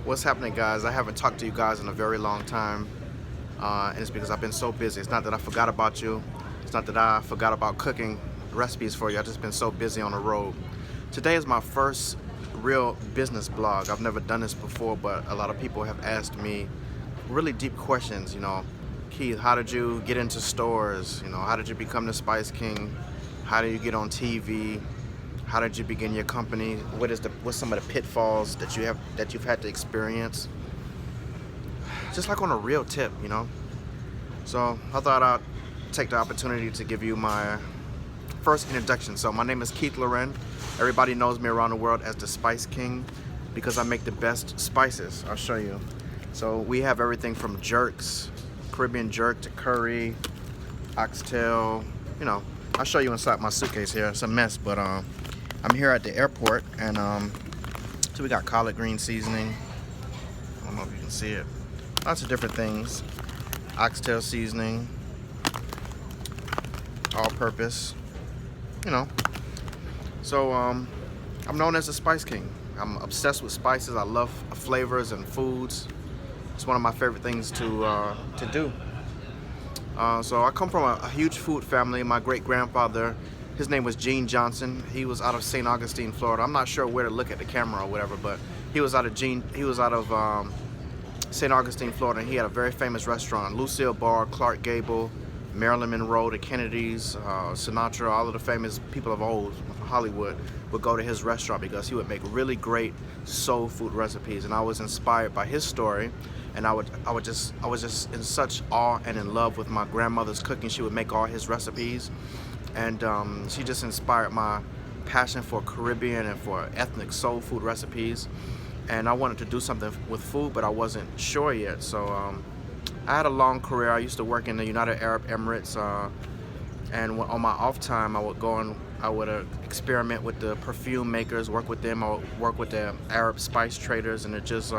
What's happening, guys? I haven't talked to you guys in a very long time, and it's because I've been so busy. It's not that I forgot about you. It's not that I forgot about cooking recipes for you. I've just been so busy on the road. Today is my first real business blog. I've never done this before, but a lot of people have asked me really deep questions. Keith, how did you get into stores? How did you become the Spice King? How did you get on TV? How did you begin your company? What's some of the pitfalls that you've had to experience? Just like on a real tip. So I thought I'd take the opportunity to give you my first introduction. So my name is Keith Loren. Everybody knows me around the world as the Spice King because I make the best spices. I'll show you. So we have everything from jerks, Caribbean jerk, to curry, oxtail. I'll show you inside my suitcase here. It's a mess, but I'm here at the airport, and so we got collard green seasoning. I don't know if you can see it. Lots of different things. Oxtail seasoning, all-purpose. So I'm known as the Spice King. I'm obsessed with spices. I love flavors and foods. It's one of my favorite things to do. So I come from a huge food family. My great-grandfather, his name was Gene Johnson. He was out of St. Augustine, Florida. I'm not sure where to look at the camera or whatever, but he was out of St. Augustine, Florida, and he had a very famous restaurant. Lucille Ball, Clark Gable, Marilyn Monroe, the Kennedys, Sinatra, all of the famous people of old from Hollywood would go to his restaurant because he would make really great soul food recipes. And I was inspired by his story, and I was just in such awe and in love with my grandmother's cooking. She would make all his recipes, and she just inspired my passion for Caribbean and for ethnic soul food recipes. And I wanted to do something with food, but I wasn't sure yet. So I had a long career. I used to work in the United Arab Emirates, and on my off time, I would experiment with the perfume makers, work with them. I would work with the Arab spice traders, and it just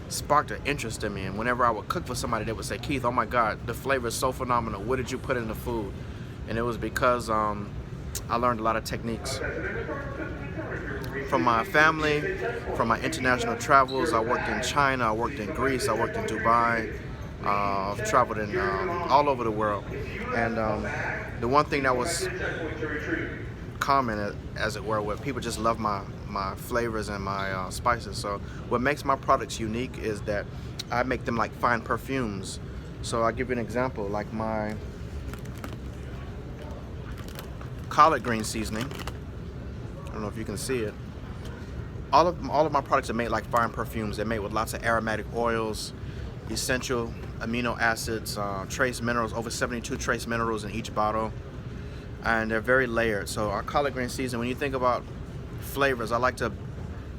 sparked an interest in me. And whenever I would cook for somebody, they would say, "Keith, oh my God, the flavor is so phenomenal. What did you put in the food?" And it was because I learned a lot of techniques from my family, from my international travels. I worked in China, I worked in Greece, I worked in Dubai. I've traveled in all over the world. And the one thing that was common, as it were, where people just love my flavors and my spices. So what makes my products unique is that I make them like fine perfumes. So I'll give you an example, like my collard green seasoning. I don't know if you can see it. All of my products are made like fine perfumes. They're made with lots of aromatic oils, essential amino acids, trace minerals, over 72 trace minerals in each bottle, and they're very layered. So our collard green seasoning, when you think about flavors, I like to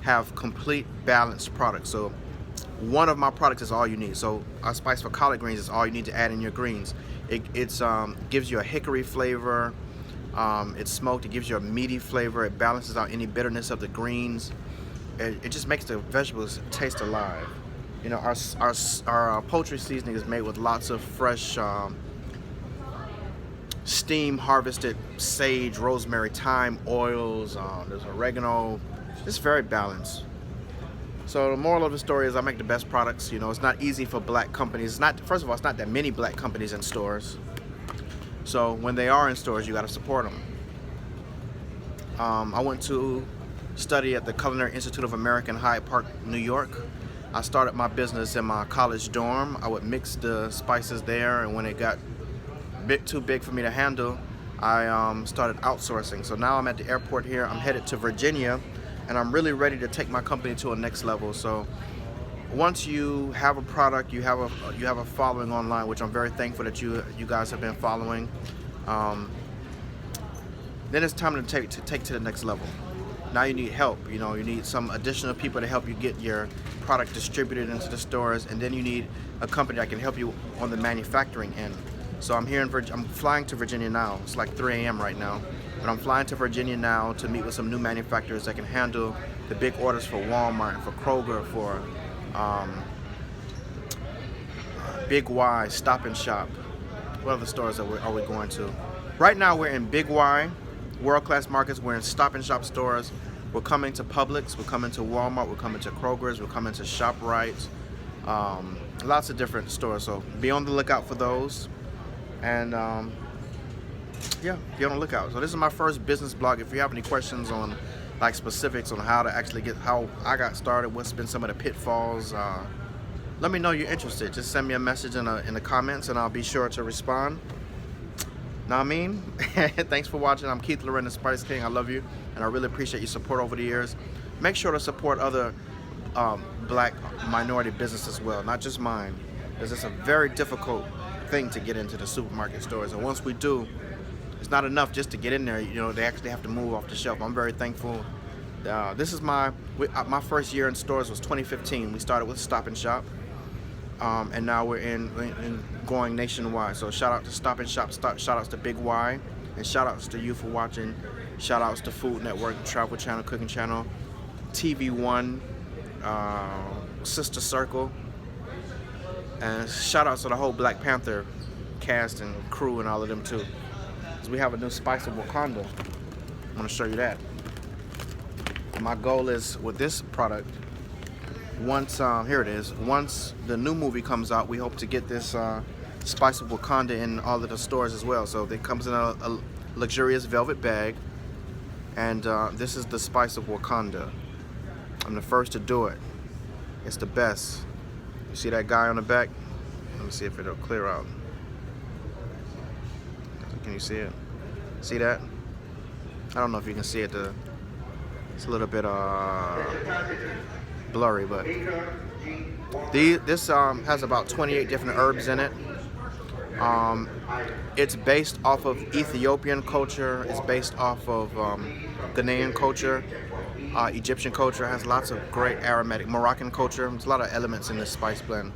have complete balanced products. So one of my products is all you need. So our spice for collard greens is all you need to add in your greens. It gives you a hickory flavor. It's smoked. It gives you a meaty flavor. It balances out any bitterness of the greens. It just makes the vegetables taste alive. Our poultry seasoning is made with lots of fresh steam harvested sage, rosemary, thyme oils. There's oregano. It's very balanced. So the moral of the story is I make the best products. It's not easy for black companies. First of all, it's not that many black companies in stores. So when they are in stores, you got to support them. I went to study at the Culinary Institute of America in Hyde Park, New York. I started my business in my college dorm. I would mix the spices there, and when it got too big for me to handle, I started outsourcing. So now I'm at the airport here. I'm headed to Virginia, and I'm really ready to take my company to a next level. So once you have a product, you have a following online, which I'm very thankful that you guys have been following. Then it's time to take to the next level. Now you need help. You need some additional people to help you get your product distributed into the stores, and then you need a company that can help you on the manufacturing end. So I'm flying to Virginia now. It's like 3 a.m. right now, but I'm flying to Virginia now to meet with some new manufacturers that can handle the big orders for Walmart, for Kroger, for Big Y, Stop and Shop. What other stores are we going to? Right now we're in Big Y, World Class Markets. We're in Stop and Shop stores. We're coming to Publix, we're coming to Walmart, we're coming to Kroger's, we're coming to ShopRite, lots of different stores. So be on the lookout for those. And yeah, be on the lookout. So this is my first business blog. If you have any questions on like specifics on how to actually get, how I got started, what's been some of the pitfalls, let me know you're interested. Just send me a message in the comments and I'll be sure to respond. Know what I mean? Thanks for watching. I'm Keith Loren, the Spice King. I love you and I really appreciate your support over the years. Make sure to support other black minority businesses as well, not just mine, because it's a very difficult thing to get into the supermarket stores, and once we do, it's not enough just to get in there. You know, they actually have to move off the shelf. I'm very thankful. This is my first year in stores was 2015. We started with Stop and Shop, and now we're in going nationwide. So shout out to Stop and Shop, shout outs to Big Y, and shout outs to you for watching. Shout outs to Food Network, Travel Channel, Cooking Channel, TV One, Sister Circle, and shout outs to the whole Black Panther cast and crew and all of them too. Because we have a new Spice of Wakanda. I'm going to show you that. My goal is with this product, once here it is, once the new movie comes out, we hope to get this Spice of Wakanda in all of the stores as well. So it comes in a luxurious velvet bag, and this is the Spice of Wakanda. I'm the first to do it. It's the best. You see that guy on the back? Let me see if it'll clear out. Can you see it? See that? I don't know if you can see it. It's a little bit blurry, but this has about 28 different herbs in it. It's based off of Ethiopian culture. It's based off of Ghanaian culture. Egyptian culture has lots of great aromatic. Moroccan culture. There's a lot of elements in this spice blend.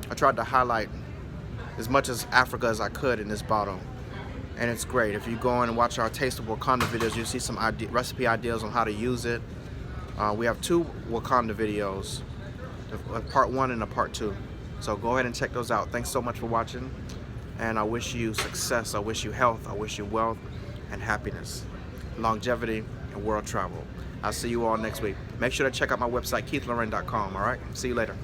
I tried to highlight as much as Africa as I could in this bottle, and it's great. If you go in and watch our Taste of Wakanda videos, you'll see some recipe ideas on how to use it. We have 2 Wakanda videos, a part 1 and a part 2. So go ahead and check those out. Thanks so much for watching, and I wish you success. I wish you health. I wish you wealth and happiness, longevity, and world travel. I'll see you all next week. Make sure to check out my website, keithloren.com. All right? See you later.